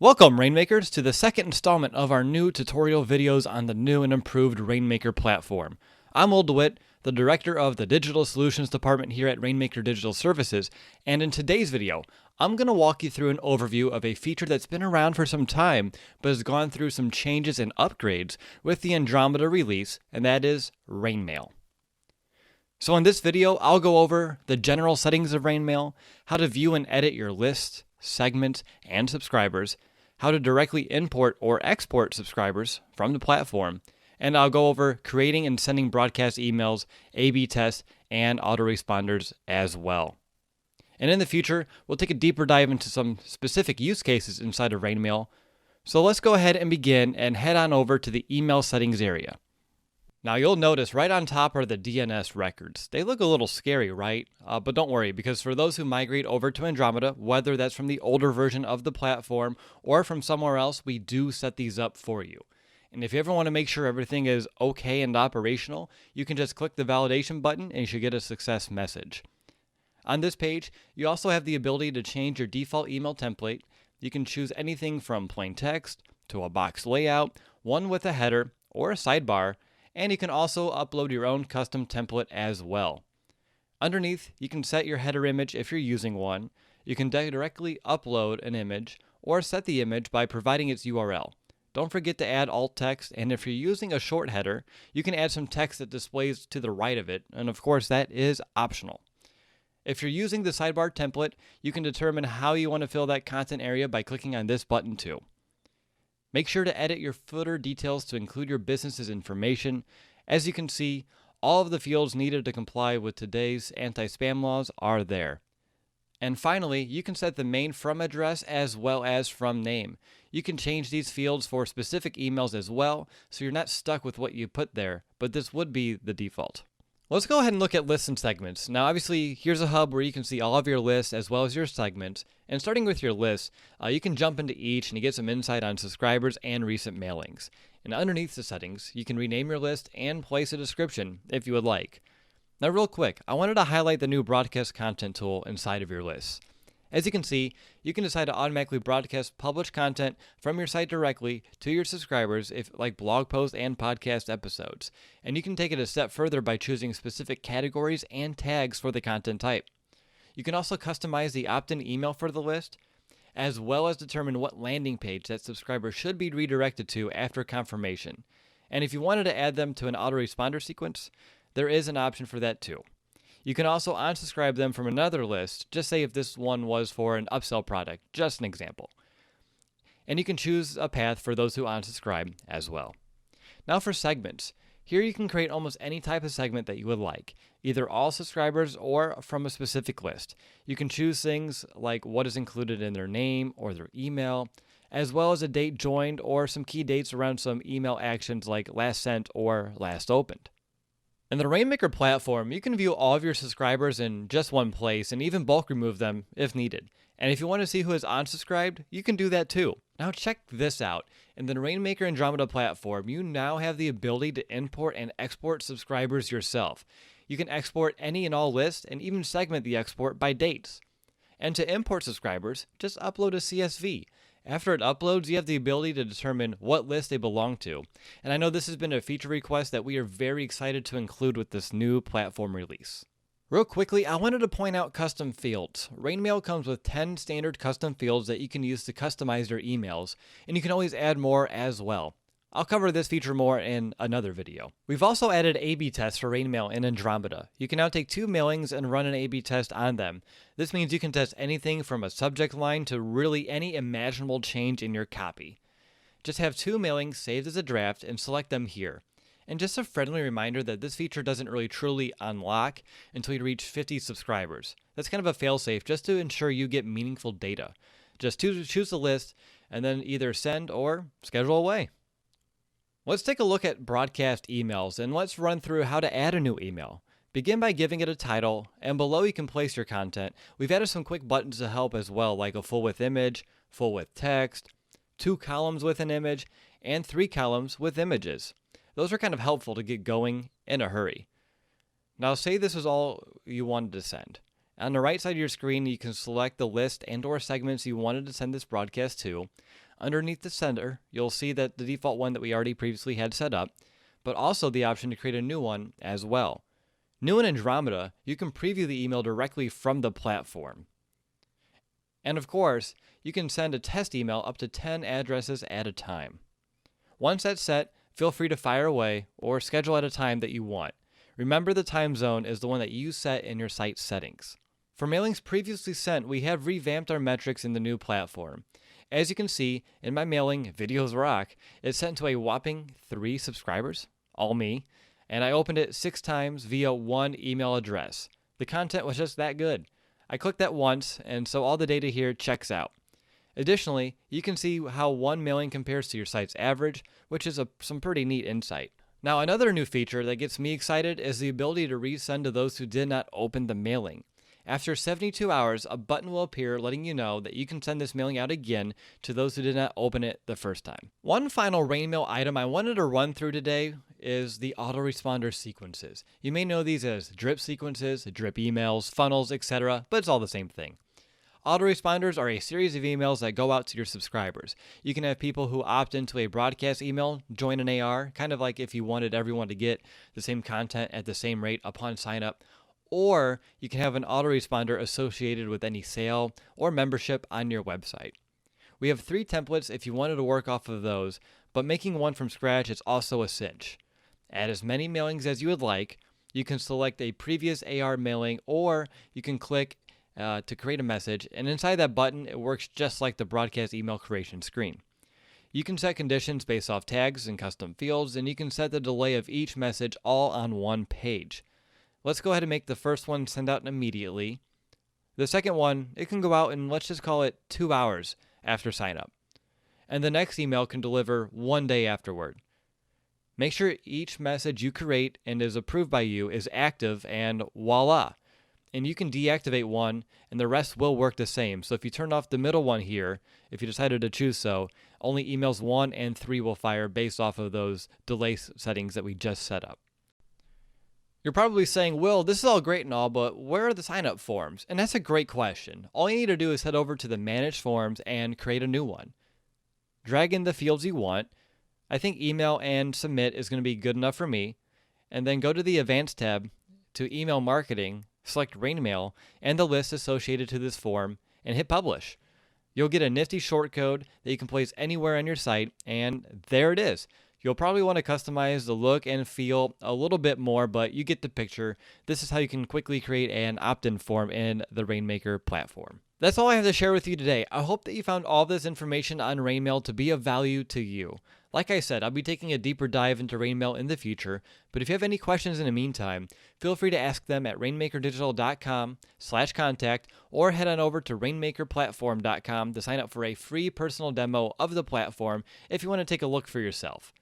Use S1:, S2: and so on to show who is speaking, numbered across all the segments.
S1: Welcome, Rainmakers, to the second installment of our new tutorial videos on the new and improved Rainmaker platform. I'm Will DeWitt, the Director of the Digital Solutions Department here at Rainmaker Digital Services, and in today's video, I'm going to walk you through an overview of a feature that's been around for some time, but has gone through some changes and upgrades with the Andromeda release, and that is RainMail. So in this video, I'll go over the general settings of RainMail, how to view and edit your lists, segments, and subscribers, how to directly import or export subscribers from the platform, and I'll go over creating and sending broadcast emails, A/B tests, and autoresponders as well. And in the future, we'll take a deeper dive into some specific use cases inside of RainMail. So let's go ahead and begin and head on over to the email settings area. Now you'll notice right on top are the DNS records. They look a little scary, right? But don't worry, because for those who migrate over to Andromeda, whether that's from the older version of the platform or from somewhere else, we do set these up for you. And if you ever want to make sure everything is okay and operational, you can just click the validation button and you should get a success message. On this page, you also have the ability to change your default email template. You can choose anything from plain text to a box layout, one with a header or a sidebar, and you can also upload your own custom template as well. Underneath, you can set your header image if you're using one. You can directly upload an image or set the image by providing its URL. Don't forget to add alt text, and if you're using a short header, you can add some text that displays to the right of it, and of course that is optional. If you're using the sidebar template, you can determine how you want to fill that content area by clicking on this button too. Make sure to edit your footer details to include your business's information. As you can see, all of the fields needed to comply with today's anti-spam laws are there. And finally, you can set the main from address as well as from name. You can change these fields for specific emails as well, so you're not stuck with what you put there, but this would be the default. Let's go ahead and look at lists and segments. Now obviously, here's a hub where you can see all of your lists as well as your segments. And starting with your lists, you can jump into each and you get some insight on subscribers and recent mailings. And underneath the settings, you can rename your list and place a description if you would like. Now real quick, I wanted to highlight the new broadcast content tool inside of your lists. As you can see, you can decide to automatically broadcast published content from your site directly to your subscribers, like blog posts and podcast episodes. And you can take it a step further by choosing specific categories and tags for the content type. You can also customize the opt-in email for the list, as well as determine what landing page that subscriber should be redirected to after confirmation. And if you wanted to add them to an autoresponder sequence, there is an option for that too. You can also unsubscribe them from another list, just say if this one was for an upsell product, just an example. And you can choose a path for those who unsubscribe as well. Now for segments. Here you can create almost any type of segment that you would like, either all subscribers or from a specific list. You can choose things like what is included in their name or their email, as well as a date joined or some key dates around some email actions like last sent or last opened. In the Rainmaker platform, you can view all of your subscribers in just one place and even bulk remove them if needed. And if you want to see who is unsubscribed, you can do that too. Now check this out. In the Rainmaker Andromeda platform, you now have the ability to import and export subscribers yourself. You can export any and all lists and even segment the export by dates. And to import subscribers, just upload a CSV. After it uploads, you have the ability to determine what list they belong to. And I know this has been a feature request that we are very excited to include with this new platform release. Real quickly, I wanted to point out custom fields. RainMail comes with 10 standard custom fields that you can use to customize your emails, and you can always add more as well. I'll cover this feature more in another video. We've also added A/B tests for RainMail in Andromeda. You can now take two mailings and run an A/B test on them. This means you can test anything from a subject line to really any imaginable change in your copy. Just have two mailings saved as a draft and select them here. And just a friendly reminder that this feature doesn't really truly unlock until you reach 50 subscribers. That's kind of a failsafe just to ensure you get meaningful data. Just choose the list and then either send or schedule away. Let's take a look at broadcast emails and let's run through how to add a new email. Begin by giving it a title, and below you can place your content. We've added some quick buttons to help as well, like a full width image, full width text, 2 columns with an image, and 3 columns with images. Those are kind of helpful to get going in a hurry. Now say this is all you wanted to send. On the right side of your screen, you can select the list and/or segments you wanted to send this broadcast to. Underneath the sender, you'll see that the default one that we already previously had set up, but also the option to create a new one as well. New in Andromeda, you can preview the email directly from the platform. And of course, you can send a test email up to 10 addresses at a time. Once that's set, feel free to fire away or schedule at a time that you want. Remember, the time zone is the one that you set in your site settings. For mailings previously sent, we have revamped our metrics in the new platform. As you can see, in my mailing, Videos Rock, it's sent to a whopping 3 subscribers, all me, and I opened it 6 times via one email address. The content was just that good. I clicked that once, and so all the data here checks out. Additionally, you can see how one mailing compares to your site's average, which is some pretty neat insight. Now, another new feature that gets me excited is the ability to resend to those who did not open the mailing. After 72 hours, a button will appear letting you know that you can send this mailing out again to those who did not open it the first time. One final RainMail item I wanted to run through today is the autoresponder sequences. You may know these as drip sequences, drip emails, funnels, etc., but it's all the same thing. Autoresponders are a series of emails that go out to your subscribers. You can have people who opt into a broadcast email join an AR, kind of like if you wanted everyone to get the same content at the same rate upon sign up. Or you can have an autoresponder associated with any sale or membership on your website. We have 3 templates if you wanted to work off of those, but making one from scratch is also a cinch. Add as many mailings as you would like. You can select a previous AR mailing, or you can click to create a message, and inside that button, it works just like the broadcast email creation screen. You can set conditions based off tags and custom fields, and you can set the delay of each message all on one page. Let's go ahead and make the first one send out immediately. The second one, it can go out in, let's just call it 2 hours after sign up. And the next email can deliver 1 day afterward. Make sure each message you create and is approved by you is active, and voila. And you can deactivate one, and the rest will work the same. So if you turn off the middle one here, if you decided to choose so, only emails 1 and 3 will fire based off of those delay settings that we just set up. You're probably saying, Will, this is all great and all, but where are the sign-up forms? And that's a great question. All you need to do is head over to the Manage Forms and create a new one. Drag in the fields you want. I think email and submit is going to be good enough for me. And then go to the Advanced tab to Email Marketing, select RainMail and the list associated to this form, and hit Publish. You'll get a nifty shortcode that you can place anywhere on your site, and there it is. You'll probably want to customize the look and feel a little bit more, but you get the picture. This is how you can quickly create an opt-in form in the Rainmaker platform. That's all I have to share with you today. I hope that you found all this information on RainMail to be of value to you. Like I said, I'll be taking a deeper dive into RainMail in the future, but if you have any questions in the meantime, feel free to ask them at rainmakerdigital.com/contact or head on over to rainmakerplatform.com to sign up for a free personal demo of the platform if you want to take a look for yourself.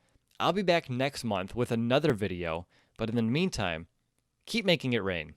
S1: I'll be back next month with another video, but in the meantime, keep making it rain.